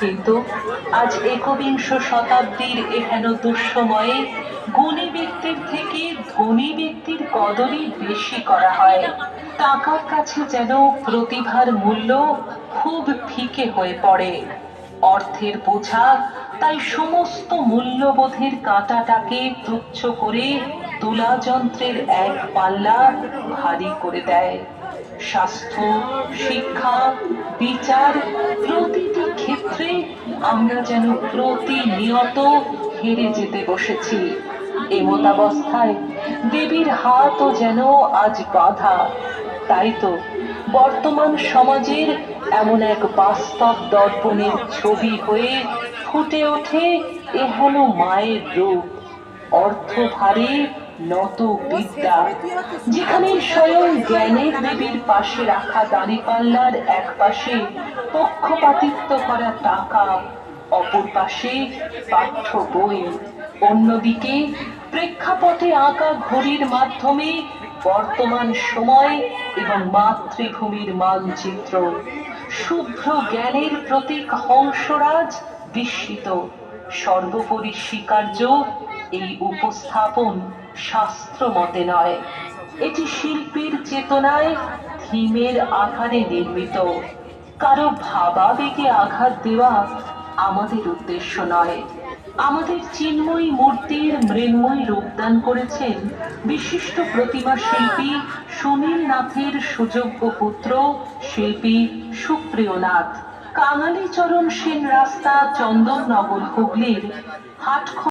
কিন্তু আজ একবিংশ শতাব্দীর এহেন দুঃসময়ে গুণী ব্যক্তির থেকে ধনী ব্যক্তির কদরই বেশি করা হয়। টাকার কাছে যেন প্রতিভার মূল্য খুব ফিকে হয়ে পড়ে। অর্থের বোঝা তাই সমস্ত মূল্যবোধের কাঁটাটাকে তুচ্ছ করে তুলা যন্ত্রের এক পাল্লা ভারী করে দেয়। স্বাস্থ্য, শিক্ষা, বিচার প্রতিটি ক্ষেত্রে আমরা যেন প্রতিনিয়ত হেরে যেতে বসেছি। এমতাবস্থায় দেবীর হাতও যেন আজ বাঁধা। তাই তো বর্তমান সমাজের এমন এক বাস্তব দর্পণের ছবি হয়ে ফুটে ওঠে এহেন মায়ের রূপ। অর্থভারে নত বিদ্যা, যেখানে স্বয়ং জ্ঞানের দেবীর পাশে রাখা দাঁড়িপাল্লার এক পাশে পক্ষপাতিত্ব করা টাকা, অপর পাশে পাঠ্য বই, অন্যদিকে প্রেক্ষাপটে আঁকা ঘড়ির মাধ্যমে বর্তমান সময় এবং মাতৃভূমির মানচিত্র। শুভ্র জ্ঞানের প্রতীক হংসরাজ বিস্মিত। সর্বোপরি স্বীকার্য এই উপস্থাপন শাস্ত্র মতে নয়, এটি শিল্পীর চেতনায় থিমের আকারে নির্মিত। কারো ভাবাবেগে আঘাত দেওয়া আমাদের উদ্দেশ্য নয়। আমাদের চিন্ময়ী মূর্তির মৃন্ময়ী রূপদান করেছেন বিশিষ্ট প্রতিমা শিল্পী সুনীল নাথের সুযোগ্য পুত্র শিল্পী সুপ্রিয় নাথ। কাঙালিচরণ সেন রাস্তা, চন্দননগর, হুগলির হাট